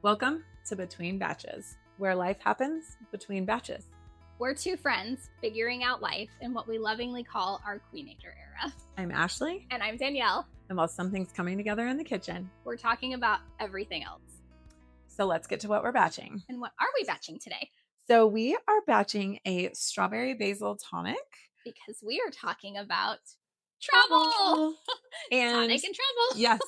Welcome to Between Batches, where life happens between batches. We're two friends figuring out life in what we lovingly call our queenager era. I'm Ashley. And I'm Danielle. And while something's coming together in the kitchen, we're talking about everything else. So let's get to what we're batching. And what are we batching today? So we are batching a strawberry basil tonic. Because we are talking about travel. And tonic and travel. Yes.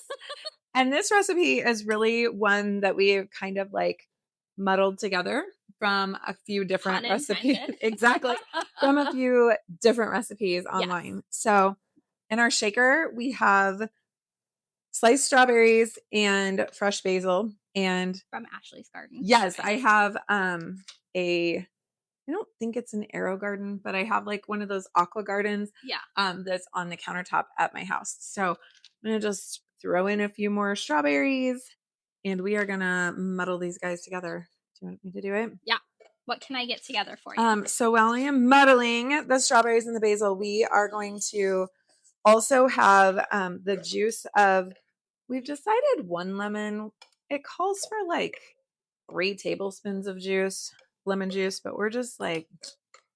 And this recipe is really one that we kind of like muddled together from a few different recipes. Exactly. From a few different recipes online. Yes. So in our shaker, we have sliced strawberries and fresh basil. And from Ashley's garden. Yes, I have I don't think it's an arrow garden, but I have like one of those aqua gardens. Yeah. That's on the countertop at my house. So I'm going to just throw in a few more strawberries and we are going to muddle these guys together. Do you want me to do it? Yeah. What can I get together for you? So while I am muddling the strawberries and the basil, we are going to also have the juice of, we've decided 1 lemon. It calls for like 3 tablespoons of lemon juice, but we're just like.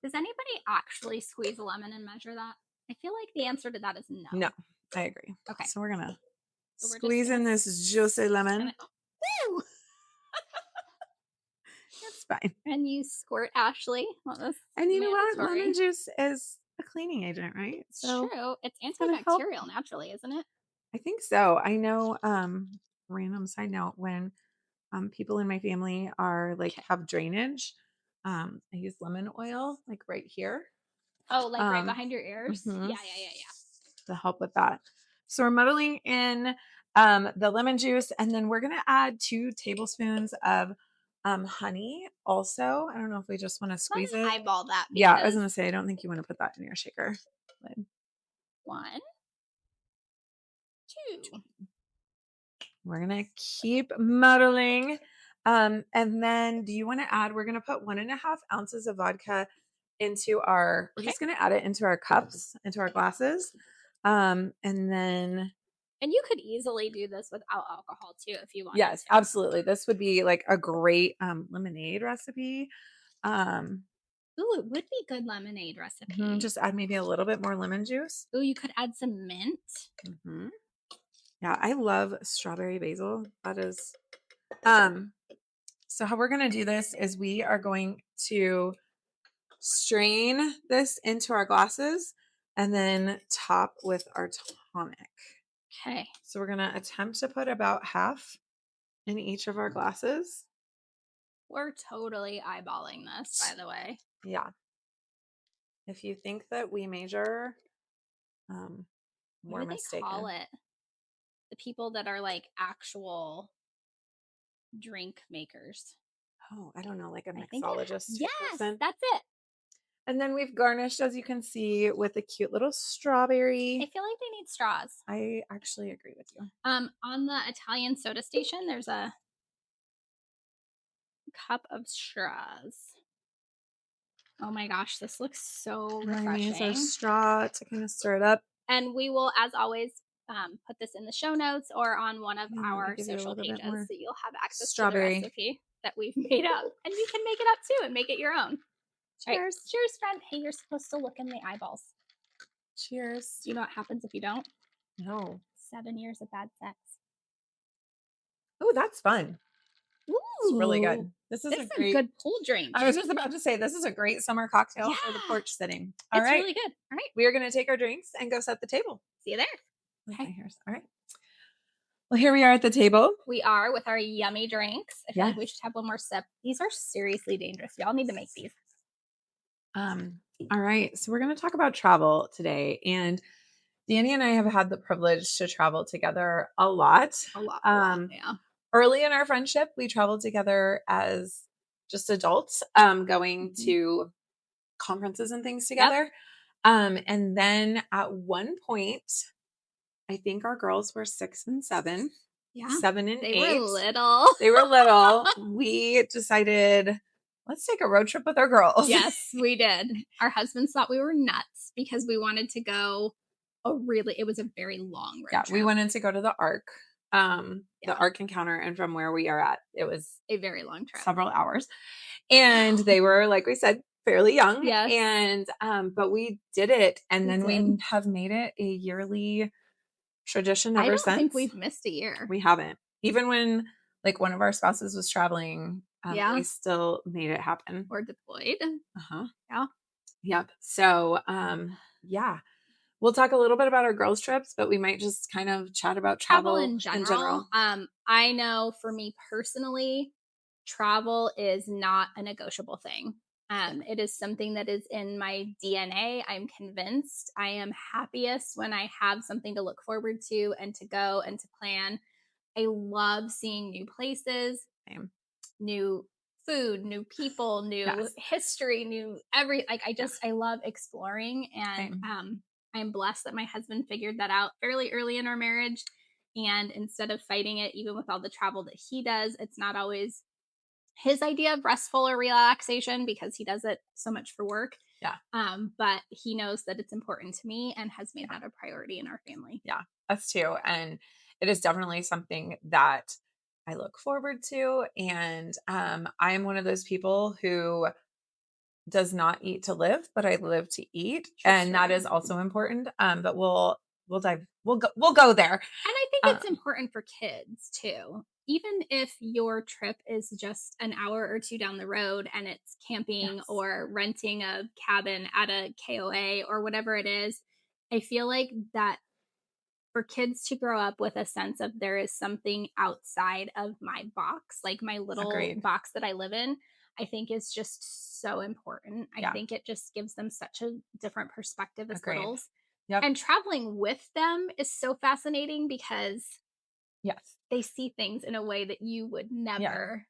Does anybody actually squeeze a lemon and measure that? I feel like the answer to that is no. No, I agree. Okay. So we're going to squeeze in this juicy lemon. Woo! It's fine. And you squirt Ashley. And you know what? Lemon juice is a cleaning agent, right? So true. It's antibacterial naturally, isn't it? I think so. I know, random side note, when people in my family are like have drainage, I use lemon oil like right here. Oh, like right behind your ears? Mm-hmm. Yeah. To help with that. So we're muddling in the lemon juice, and then we're going to add 2 tablespoons of honey also. I don't know if we just want to squeeze it. Eyeball that. Yeah, I was going to say, I don't think you want to put that in your shaker. 1, 2. We're going to keep muddling. And then do you want to add, we're going to put 1.5 ounces of vodka into we're just going to add it into our cups, into our glasses. And you could easily do this without alcohol too, if you want. Yes, absolutely. This would be like a great lemonade recipe. Ooh, it would be good lemonade recipe. Just add maybe a little bit more lemon juice. Ooh, you could add some mint. Mm-hmm. Yeah, I love strawberry basil. That is. So how we're going to do this is we are going to strain this into our glasses and then top with our tonic. Okay. So we're going to attempt to put about half in each of our glasses. We're totally eyeballing this, by the way. Yeah. If you think that we measure, what do they call it? The people that are like actual drink makers. Oh, I don't know, like a mixologist. Yes, person. That's it. And then we've garnished, as you can see, with a cute little strawberry. I feel like they need straws. I actually agree with you. On the Italian soda station, there's a cup of straws. Oh my gosh, this looks so refreshing. Use our straw to kind of stir it up. And we will, as always, put this in the show notes or on one of our social pages, so you'll have access to the recipe that we've made up. And you can make it up too and make it your own. Cheers. Right. Cheers, friend. Hey, you're supposed to look in the eyeballs. Cheers. Do you know what happens if you don't? No. 7 years of bad sex. Oh, that's fun. Ooh. It's really good. This is a good pool drink. I was just about to say, this is a great summer cocktail for the porch sitting. All right. It's really good. All right. We are going to take our drinks and go set the table. See you there. Okay. All right. Well, here we are at the table. We are with our yummy drinks. I feel like we should have one more sip. These are seriously dangerous. Y'all need to make these. All right. So we're going to talk about travel today. And Danny and I have had the privilege to travel together a lot. Yeah. Early in our friendship, we traveled together as just adults, going to conferences and things together. Yep. And then at one point, I think our girls were 6 and 7. Yeah. 7 and 8. They were little. We decided, let's take a road trip with our girls. Yes, we did. Our husbands thought we were nuts because we wanted to go it was a very long road trip. We wanted to go to the Ark. the Ark Encounter, and from where we are at, it was a very long trip, several hours. And they were, like we said, fairly young. Yes. And, but we did it. And then we have made it a yearly tradition ever since. I don't think we've missed a year. We haven't. Even when like one of our spouses was traveling, we still made it happen. Or deployed. Yeah. Yep. So, yeah. We'll talk a little bit about our girls' trips, but we might just kind of chat about travel in general. I know for me personally, travel is not a negotiable thing. It is something that is in my DNA. I'm convinced I am happiest when I have something to look forward to and to go and to plan. I love seeing new places, new food, new people, new history, new I love exploring, and I'm blessed that my husband figured that out fairly early in our marriage. And instead of fighting it, even with all the travel that he does, it's not always his idea of restful or relaxation because he does it so much for work. But he knows that it's important to me and has made that a priority in our family. Yeah, us too. And it is definitely something that I look forward to. And I am one of those people who does not eat to live, but I live to eat. And that is also important. But we'll go there. And I think it's important for kids too. Even if your trip is just an hour or two down the road and it's camping or renting a cabin at a KOA or whatever it is, I feel like that for kids to grow up with a sense of there is something outside of my box, like my little box that I live in, I think is just so important. I think it just gives them such a different perspective as littles. And traveling with them is so fascinating because they see things in a way that you would never.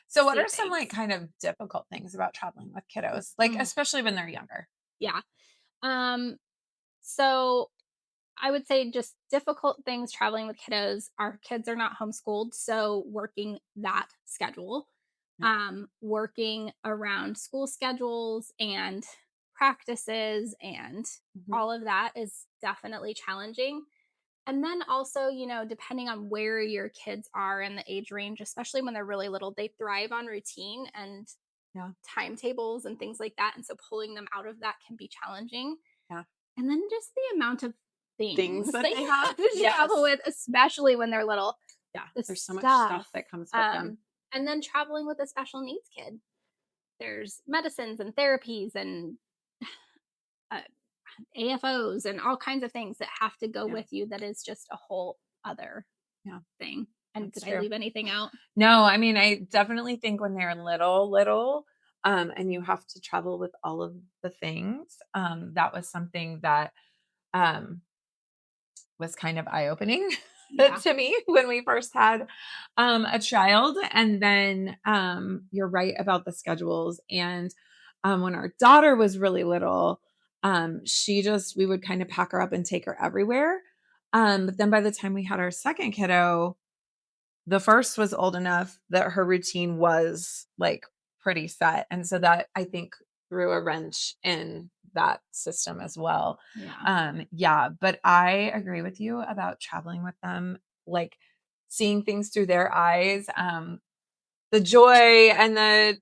So what are some like kind of difficult things about traveling with kiddos, like especially when they're younger? So I would say just difficult things traveling with kiddos. Our kids are not homeschooled, so working that schedule, working around school schedules and practices and all of that is definitely challenging. And then also, depending on where your kids are in the age range, especially when they're really little, they thrive on routine and timetables and things like that. And so pulling them out of that can be challenging. And then just the amount of things that they have to travel with, especially when they're little. There's so much stuff that comes with them. And then traveling with a special needs kid. There's medicines and therapies and AFOs and all kinds of things that have to go with you. That is just a whole other thing. And did I leave anything out? No, I mean, I definitely think when they're little, and you have to travel with all of the things, that was something that was kind of eye-opening to me when we first had a child. And then you're right about the schedules. And when our daughter was really little, we would kind of pack her up and take her everywhere. But then by the time we had our second kiddo, the first was old enough that her routine was like pretty set. And so that I think threw a wrench in that system as well. But I agree with you about traveling with them, like seeing things through their eyes, the joy and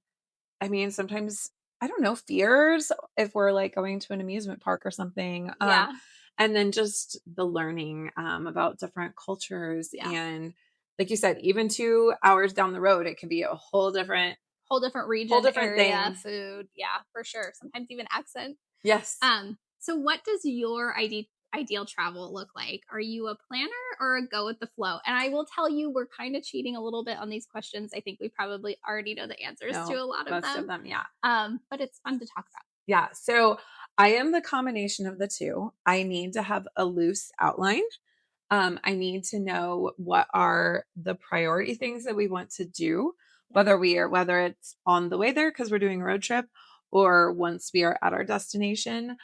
sometimes, I don't know, fears if we're like going to an amusement park or something. And then just the learning about different cultures. And like you said, even 2 hours down the road, it could be a whole different region, whole different area, food. Yeah, for sure. Sometimes even accent. Yes. So what does your ideal travel look like? Are you a planner or a go with the flow? And I will tell you, we're kind of cheating a little bit on these questions. I think we probably already know the answers to a lot of them. Most of them, yeah. But it's fun to talk about. Yeah. So I am the combination of the two. I need to have a loose outline. I need to know what are the priority things that we want to do, whether it's on the way there because we're doing a road trip or once we are at our destination.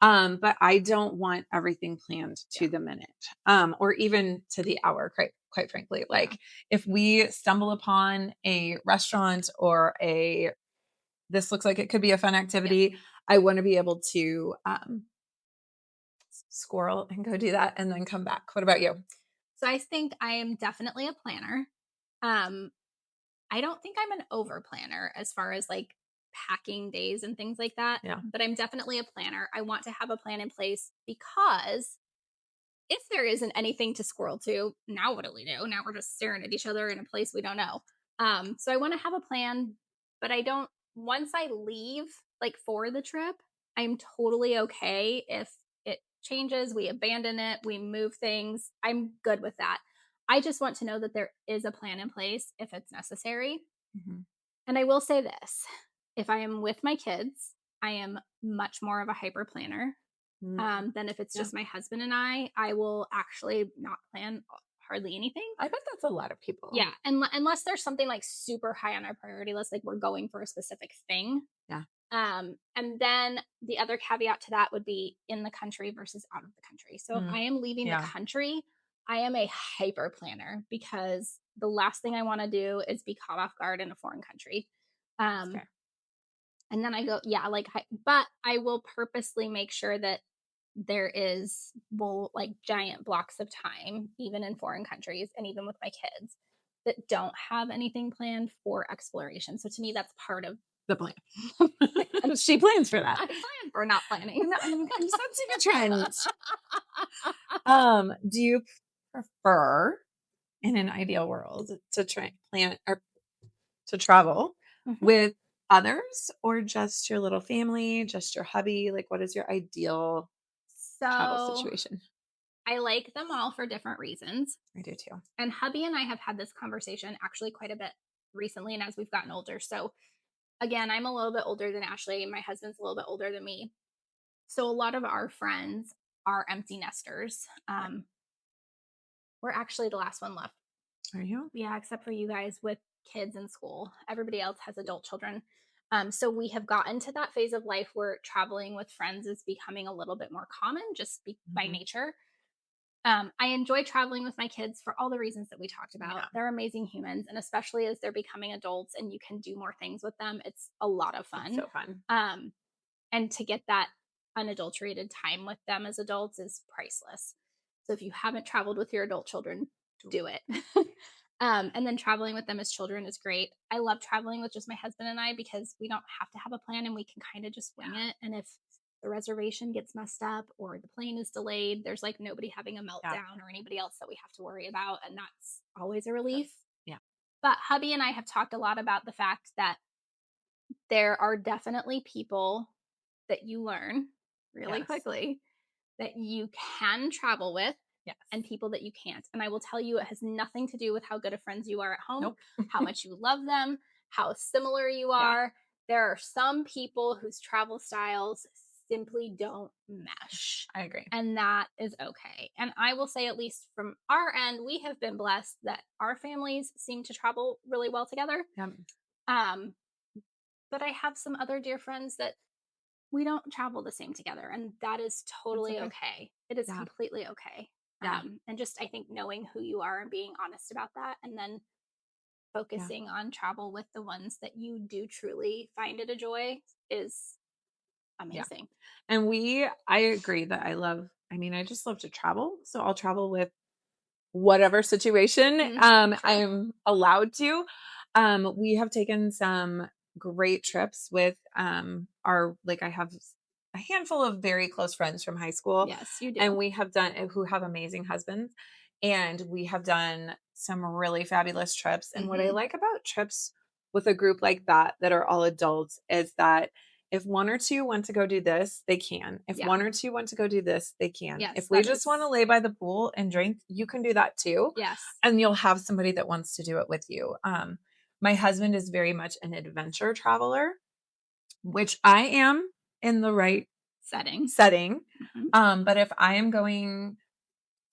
But I don't want everything planned to the minute, or even to the hour, quite frankly. Like if we stumble upon a restaurant or this looks like it could be a fun activity, I want to be able to squirrel and go do that and then come back. What about you? So I think I am definitely a planner. I don't think I'm an over planner as far as like packing days and things like that. Yeah. But I'm definitely a planner. I want to have a plan in place because if there isn't anything to squirrel to, now what do we do? Now we're just staring at each other in a place we don't know. So I want to have a plan, but I don't, once I leave, like for the trip, I'm totally okay if it changes, we abandon it, we move things. I'm good with that. I just want to know that there is a plan in place if it's necessary. Mm-hmm. And I will say this, if I am with my kids, I am much more of a hyper planner than if it's just my husband and I will actually not plan hardly anything. I bet that's a lot of people. Yeah. Unless there's something like super high on our priority list, like we're going for a specific thing. Yeah. And then the other caveat to that would be in the country versus out of the country. So if I am leaving the country, I am a hyper planner because the last thing I want to do is be caught off guard in a foreign country. And then I go, but I will purposely make sure that there is like giant blocks of time, even in foreign countries and even with my kids, that don't have anything planned for exploration. So to me, that's part of the plan. She plans for that. I plan for not planning. I'm sensing a trend. Do you prefer, in an ideal world, to plan or to travel with others or just your little family, just your hubby? Like, what is your ideal travel situation? I like them all for different reasons. I do too. And hubby and I have had this conversation actually quite a bit recently and as we've gotten older. So again, I'm a little bit older than Ashley. My husband's a little bit older than me. So a lot of our friends are empty nesters. We're actually the last one left. Are you? Yeah, except for you guys with kids in school. Everybody else has adult children. So we have gotten to that phase of life where traveling with friends is becoming a little bit more common just by nature. I enjoy traveling with my kids for all the reasons that we talked about. Yeah. They're amazing humans, and especially as they're becoming adults and you can do more things with them, it's a lot of fun. It's so fun. And to get that unadulterated time with them as adults is priceless. So if you haven't traveled with your adult children, do it. And then traveling with them as children is great. I love traveling with just my husband and I because we don't have to have a plan and we can kind of just wing it. And if the reservation gets messed up or the plane is delayed, there's like nobody having a meltdown or anybody else that we have to worry about. And that's always a relief. Yeah. But hubby and I have talked a lot about the fact that there are definitely people that you learn really quickly that you can travel with. Yes. And people that you can't. And I will tell you, it has nothing to do with how good of friends you are at home, Nope. how much you love them, how similar you are. There are some people whose travel styles simply don't mesh. I agree. And that is okay. And I will say, at least from our end, we have been blessed that our families seem to travel really well together. Yep. But I have some other dear friends that we don't travel the same together. And that is totally okay. It is completely okay. Yeah. And just, I think, knowing who you are and being honest about that, and then focusing on travel with the ones that you do truly find it a joy is amazing. Yeah. And I agree that I just love to travel. So I'll travel with whatever situation I'm allowed to. We have taken some great trips with I have a handful of very close friends from high school. Yes, you do. And we have who have amazing husbands. And we have done some really fabulous trips. And what I like about trips with a group like that are all adults is that if one or two want to go do this, they can. If one or two want to go do this, they can. Yes, if we just want to lay by the pool and drink, you can do that too. Yes. And you'll have somebody that wants to do it with you. My husband is very much an adventure traveler, which I am in the right setting. But if I am going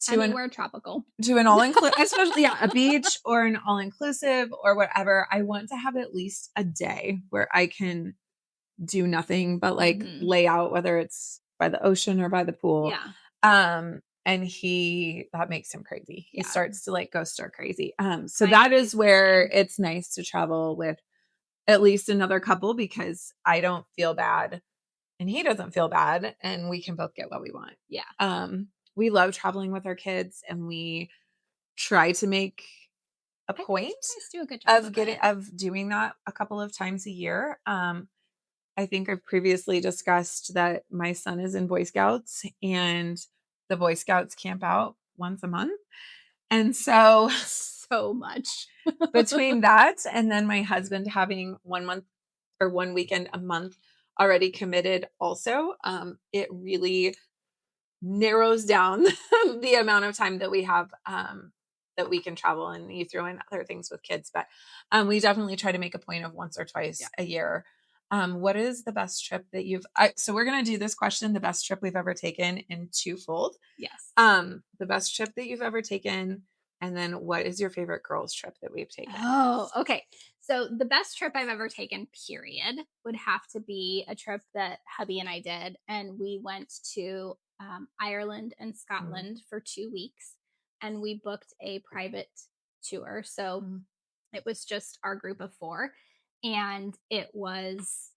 to anywhere tropical, to an all-inclusive, especially a beach or an all-inclusive or whatever, I want to have at least a day where I can do nothing but lay out, whether it's by the ocean or by the pool. Yeah. And that makes him crazy. He starts to go stir crazy. So that is where it's nice to travel with at least another couple because I don't feel bad and he doesn't feel bad and we can both get what we want. Yeah. We love traveling with our kids and we try to make a point of doing that a couple of times a year. I think I've previously discussed that my son is in Boy Scouts, and the Boy Scouts camp out once a month. And so much between that and then my husband having 1 month or 1 weekend a month already committed also, it really narrows down the amount of time that we have that we can travel, and you throw in other things with kids. But we definitely try to make a point of once or twice a year. What is the best trip that so we're going to do this question, the best trip we've ever taken, in twofold. Yes. The best trip that you've ever taken, and then what is your favorite girls trip that we've taken? Oh, okay. So the best trip I've ever taken, period, would have to be a trip that hubby and I did. And we went to Ireland and Scotland for 2 weeks, and we booked a private tour. So it was just our group of 4, and it was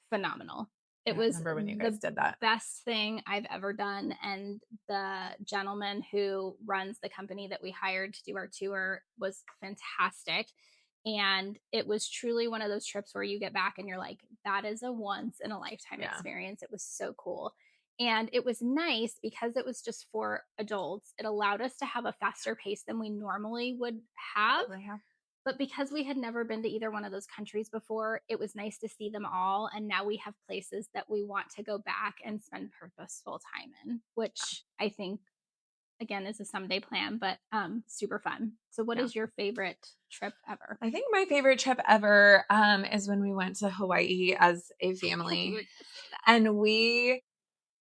phenomenal. It was when you guys did that. Best thing I've ever done. And the gentleman who runs the company that we hired to do our tour was fantastic. And it was truly one of those trips where you get back and you're like, that is a once in a lifetime experience. It was so cool. And it was nice because it was just for adults. It allowed us to have a faster pace than we normally would have. But because we had never been to either one of those countries before, it was nice to see them all. And now we have places that we want to go back and spend purposeful time in, which I think, again, is a someday plan, but super fun. So what is your favorite trip ever? I think my favorite trip ever is when we went to Hawaii as a family. And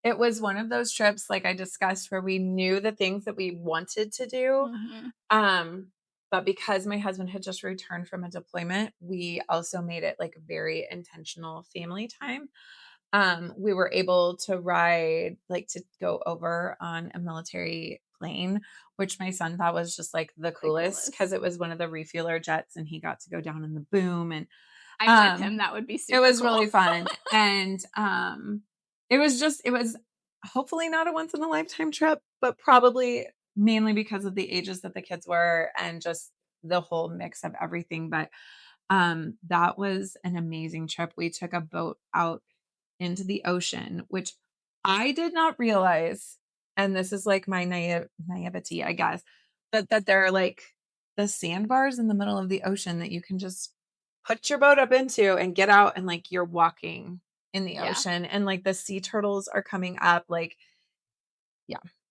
it was one of those trips, like I discussed, where we knew the things that we wanted to do. But because my husband had just returned from a deployment, we also made it like very intentional family time. We were able to ride, like to go over on a military plane, which my son thought was just like the coolest because it was one of the refueler jets, and he got to go down in the boom. And I'm with him. That would be super cool. It was really fun. And it was hopefully not a once in a lifetime trip, but probably mainly because of the ages that the kids were and just the whole mix of everything. But that was an amazing trip. We took a boat out into the ocean, which I did not realize. And this is like my naivety, I guess, that there are like the sandbars in the middle of the ocean that you can just put your boat up into and get out, and like you're walking in the ocean, and like the sea turtles are coming up. Like,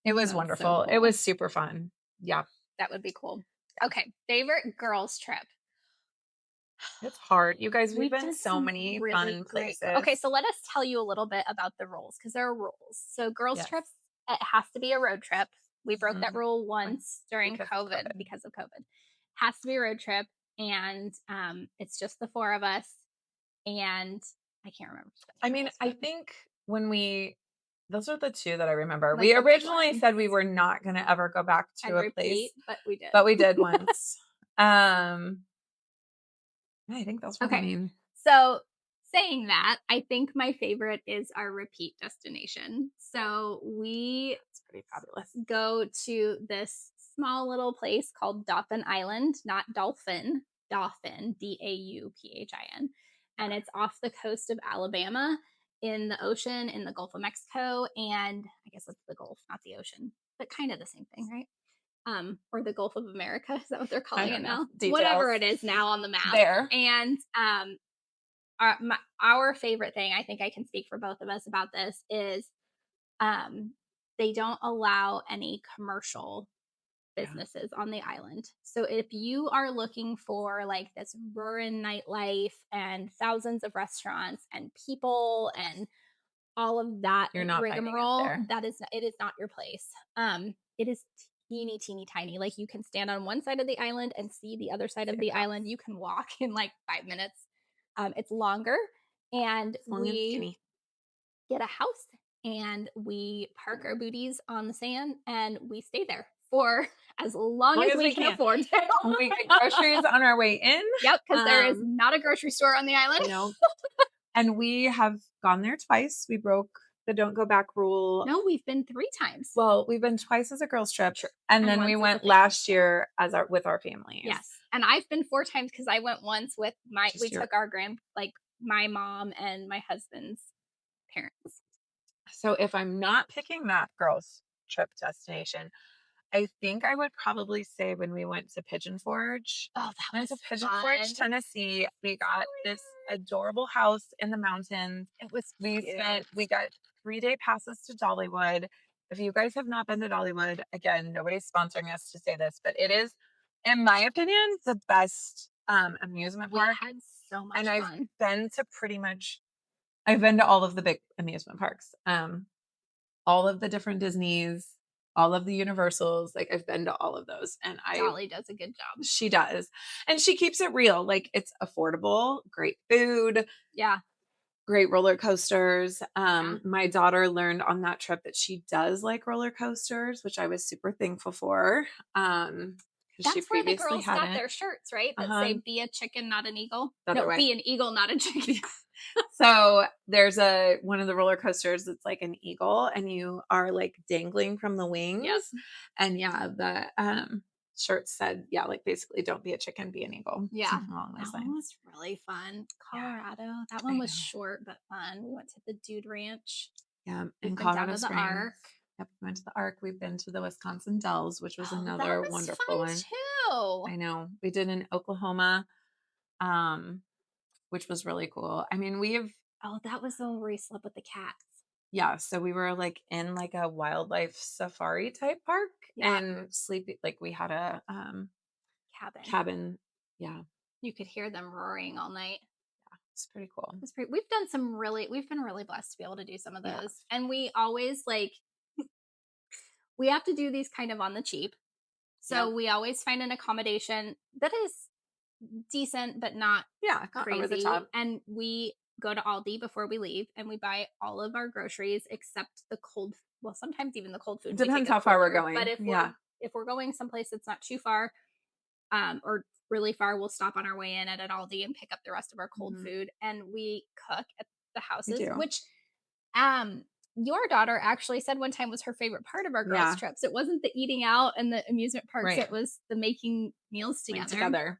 it was wonderful. So cool. It was super fun. Yeah. That would be cool. Okay. Favorite girls trip. It's hard. You guys, we've been so many really fun places. Okay, so let us tell you a little bit about the rules, because there are rules. So girls trips, it has to be a road trip. We broke that rule once during COVID because of COVID. Has to be a road trip, and it's just the 4 of us, and I can't remember. I mean, I think those are the 2 that I remember. Like we originally said we were not going to ever go back to a place, but we did. But we did once. I think those were the main. So saying that, I think my favorite is our repeat destination. So it's pretty fabulous. Go to this small little place called Dauphin Island, not Dolphin, Dauphin, Dauphin. And it's off the coast of Alabama in the ocean, in the Gulf of Mexico. And I guess it's the Gulf, not the ocean, but kind of the same thing, right? Or the Gulf of America. Is that what they're calling it now? Details. Whatever it is now on the map. There. And our favorite thing, I think I can speak for both of us about this, is they don't allow any commercial businesses on the island. So if you are looking for like this roaring nightlife and thousands of restaurants and people and all of that rigmarole, it is not your place. It is teeny tiny. Like you can stand on one side of the island and see the other side of the island. You can walk in like 5 minutes. It's longer, and we get a house and we park our booties on the sand and we stay there for as long as we can afford to. We get groceries on our way in. Yep, because there is not a grocery store on the island. No. And we have gone there twice. We broke the don't go back rule. No, we've been 3 times. Well, we've been twice as a girls trip, and then we went last year with our families. Yes, and I've been 4 times because I went once with took our my mom and my husband's parents. So if I'm not picking that girls trip destination, I think I would probably say when we went to Pigeon Forge. Oh, that went was to Pigeon fun. Forge, Tennessee. We got this adorable house in the mountains. It was we got 3-day passes to Dollywood. If you guys have not been to Dollywood, again, nobody's sponsoring us to say this, but it is, in my opinion, the best amusement park. We had so much and fun. I've been to all of the big amusement parks. All of the different Disneys, all of the Universals. Like, I've been to all of those, and Dolly does a good job. She does, and she keeps it real. Like, it's affordable, great food, yeah, great roller coasters. My daughter learned on that trip that she does like roller coasters, which I was super thankful for. That's where the girls got their shirts, right? That say "Be a chicken, not an eagle." No, be an eagle, not a chicken. So there's one of the roller coasters that's like an eagle, and you are like dangling from the wings. Yep. And the shirt said, like basically don't be a chicken, be an eagle. Yeah. Something along those lines. That one was really fun. Colorado. Yeah. That one was short but fun. We went to the Dude Ranch. Yeah. In Colorado Springs. The Ark. Yep, we went to the Ark. We've been to the Wisconsin Dells, which was another wonderful one. Too. I know. We did in Oklahoma, which was really cool. I mean, that was the one where we slept with the cats. Yeah, so we were like in like a wildlife safari type park and sleeping. Like, we had a cabin. Yeah, you could hear them roaring all night. Yeah, it's pretty cool. We've been really blessed to be able to do some of those, and we always we have to do these kind of on the cheap. So we always find an accommodation that is decent but not crazy. Over the top. And we go to Aldi before we leave, and we buy all of our groceries except the cold. Well, sometimes even the cold food. Depends how far we're going. But if we're going someplace that's not too far, or really far, we'll stop on our way in at an Aldi and pick up the rest of our cold food, and we cook at the houses, which your daughter actually said one time was her favorite part of our girls' trips. It wasn't the eating out and the amusement parks; it was the making meals together.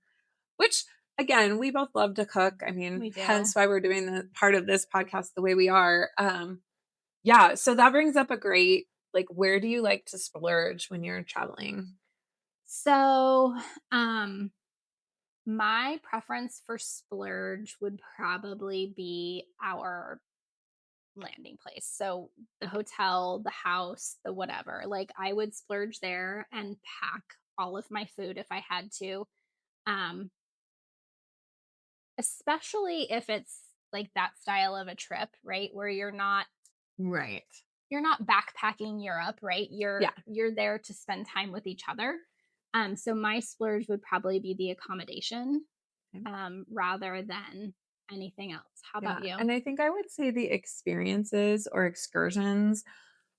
Which, again, we both love to cook. I mean, hence why we're doing the part of this podcast the way we are. So that brings up a great, where do you like to splurge when you're traveling? So, my preference for splurge would probably be our landing place. So the hotel, the house, the whatever. Like, I would splurge there and pack all of my food if I had to. Especially if it's like that style of a trip, right? Where you're not backpacking Europe, right? You're there to spend time with each other. So my splurge would probably be the accommodation, rather than anything else. How about you? And I think I would say the experiences or excursions,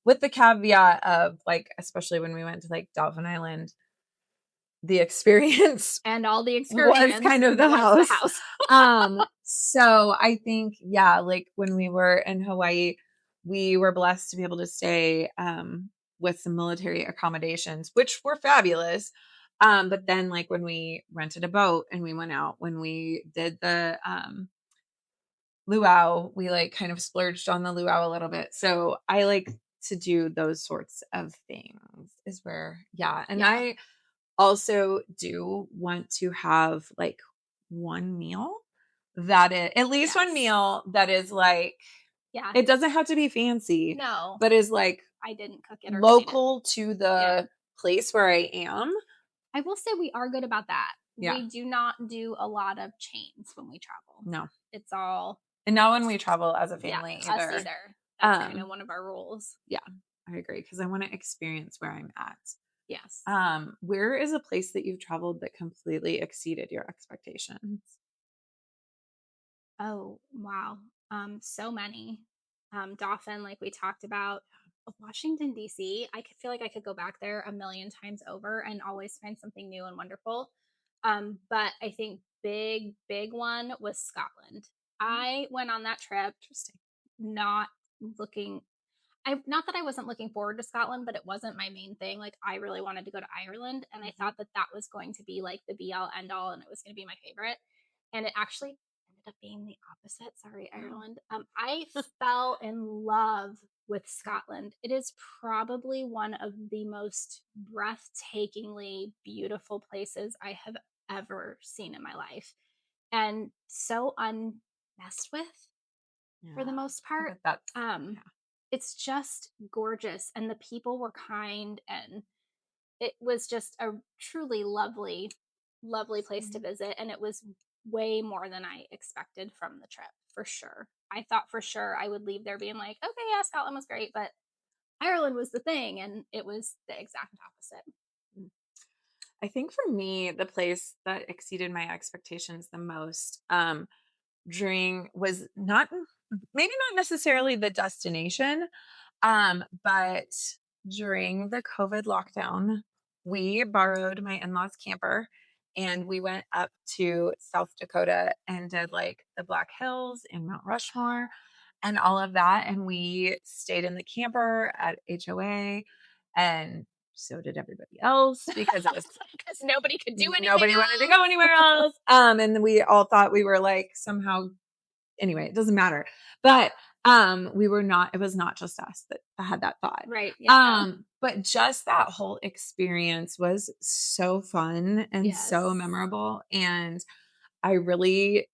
with the caveat of, especially when we went to Dolphin Island, the experience and all the experience was kind of the house. So I think, when we were in Hawaii, we were blessed to be able to stay with some military accommodations, which were fabulous. But then when we rented a boat and we went out, when we did the luau, we kind of splurged on the luau a little bit. So I like to do those sorts of things is where, I also do want to have one meal that is at least one meal that is it doesn't have to be fancy, but is I didn't cook it local to the place where I am. I will say we are good about that. We do not do a lot of chains when we travel. No, it's all, and not when we travel as a family either. Us either. That's kind of one of our rules. Yeah, I agree, because I want to experience where I'm at. Yes. Where is a place that you've traveled that completely exceeded your expectations? Oh, wow. So many. Dauphin, like we talked about. Washington, D.C., I could feel like I could go back there a million times over and always find something new and wonderful. But I think big one was Scotland. I went on that trip not looking not that I wasn't looking forward to Scotland, but it wasn't my main thing. Like, I really wanted to go to Ireland, and I thought that that was going to be like the be all end all, and it was going to be my favorite. And it actually ended up being the opposite. Sorry, Ireland. I fell in love with Scotland. It is probably one of the most breathtakingly beautiful places I have ever seen in my life, and so unmessed with for the most part. It's just gorgeous, and the people were kind, and it was just a truly lovely, lovely place to visit. And it was way more than I expected from the trip, for sure. I thought for sure I would leave there being like, okay, yeah, Scotland was great, but Ireland was the thing, and it was the exact opposite. I think for me, the place that exceeded my expectations the most during was not maybe not necessarily the destination, but during the COVID lockdown, we borrowed my in-laws camper and we went up to South Dakota and did like the Black Hills and Mount Rushmore and all of that. And we stayed in the camper at HOA, and so did everybody else because it was because nobody could do anything. Nobody wanted to go anywhere else. And we all thought we were like somehow, anyway, it doesn't matter. But we were not, it was not just us that had that thought. Right. Yeah. But just that whole experience was so fun and so memorable. And I really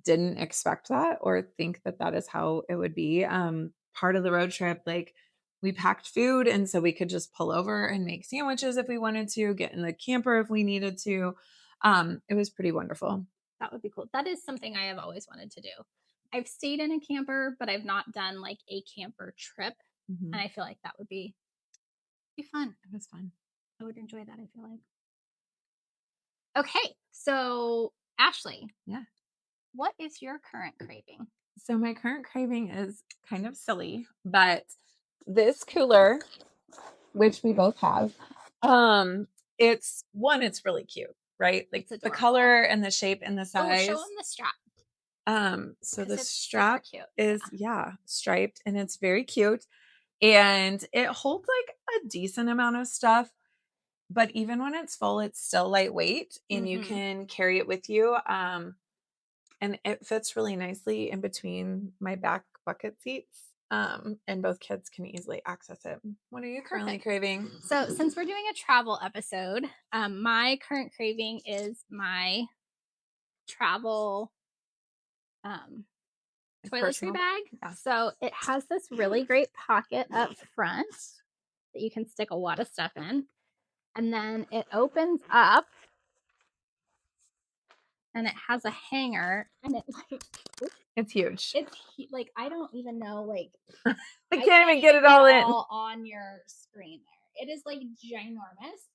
didn't expect that or think that that is how it would be. Part of the road trip, like we packed food, and so we could just pull over and make sandwiches if we wanted to, get in the camper if we needed to. It was pretty wonderful. That would be cool. That is something I have always wanted to do. I've stayed in a camper, but I've not done like a camper trip. And I feel like that would be fun. It was fun. I would enjoy that, I feel like. Okay. So, Ashley. Yeah. What is your current craving? So my current craving is kind of silly, but this cooler, which we both have, it's really cute, right? Like the color and the shape and the size. Oh, show them the strap. So the strap is striped, and it's very cute, and it holds like a decent amount of stuff, but even when it's full, it's still lightweight, and you can carry it with you. And it fits really nicely in between my back bucket seats. And both kids can easily access it. What are you currently craving? So since we're doing a travel episode, my current craving is my travel toiletry bag. Yeah. So it has this really great pocket up front that you can stick a lot of stuff in. And then it opens up and it has a hanger, and it like it's huge. It's like I don't even know, like I can't even get it all in on your screen there. It is like ginormous.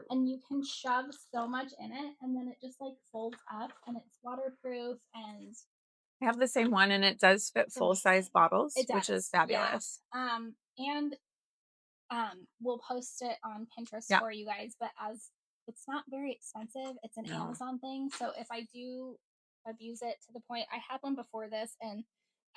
And you can shove so much in it, and then it just like folds up, and it's waterproof. And I have the same one, and it does fit full-size bottles, which is fabulous. Yeah. We'll post it on Pinterest for you guys, but as it's not very expensive, it's an Amazon thing. So if I do abuse it to the point, I had one before this, and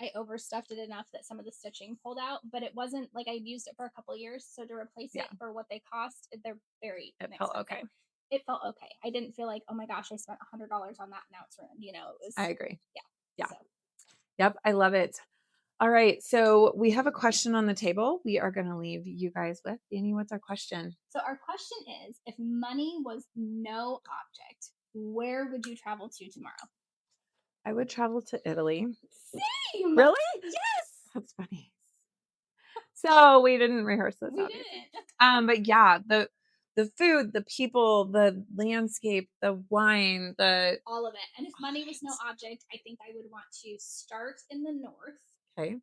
I overstuffed it enough that some of the stitching pulled out, but it wasn't like I'd used it for a couple of years. So to replace it for what they cost, they're very inexpensive. Felt okay. It felt okay. I didn't feel like, oh my gosh, I spent $100 on that. Now it's ruined. It was. I agree. Yeah. So. Yep. I love it. All right. So we have a question on the table we are going to leave you guys with. Danny, what's our question? So our question is, if money was no object, where would you travel to tomorrow? I would travel to Italy. Same. Really? Yes. That's funny. So we didn't rehearse this. We didn't. But yeah, the food, the people, the landscape, the wine, all of it. And if money was no object, I think I would want to start in the north. Okay.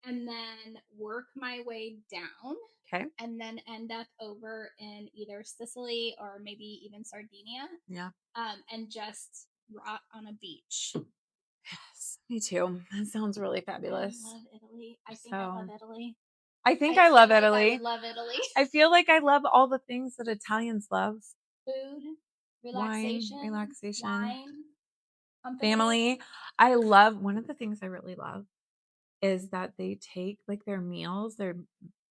And then work my way down. Okay. And then end up over in either Sicily or maybe even Sardinia. Yeah. And just rot on a beach. Yes, me too. That sounds really fabulous. I love Italy. I think I love Italy. I think I love Italy. I love Italy. I feel like I love all the things that Italians love. Food, relaxation, wine, family. I love, one of the things I really love is that they take like their meals, their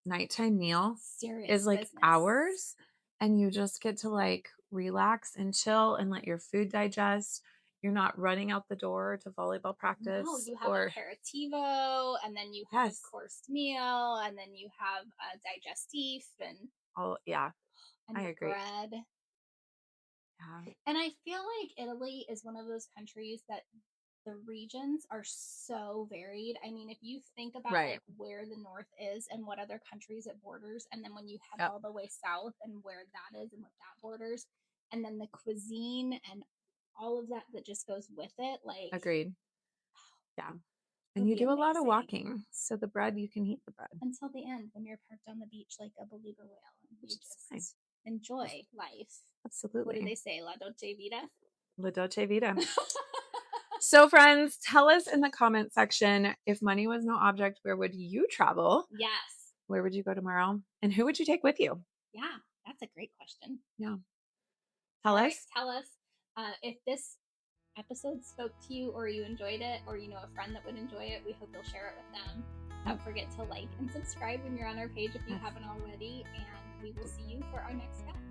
nighttime meal Serious is like business. hours, and you just get to like relax and chill and let your food digest. You're not running out the door to volleyball practice. No, you have aperitivo, and then you have a course meal, and then you have a digestif, and and I agree. Bread. Yeah. And I feel like Italy is one of those countries that the regions are so varied. I mean, if you think about like where the north is and what other countries it borders, and then when you head all the way south and where that is and what that borders, and then the cuisine and all of that just goes with it. Like, agreed. Yeah. And you do a lot of walking. So the bread, you can eat the bread. Until the end when you're parked on the beach like a beluga whale and you just enjoy life. Absolutely. What do they say? La dolce vita? La dolce vita. So friends, tell us in the comment section, if money was no object, where would you travel? Yes. Where would you go tomorrow? And who would you take with you? Yeah, that's a great question. Yeah. Tell us. If this episode spoke to you or you enjoyed it or you know a friend that would enjoy it, we hope you'll share it with them. Don't forget to like and subscribe when you're on our page if you haven't already, and we will see you for our next episode.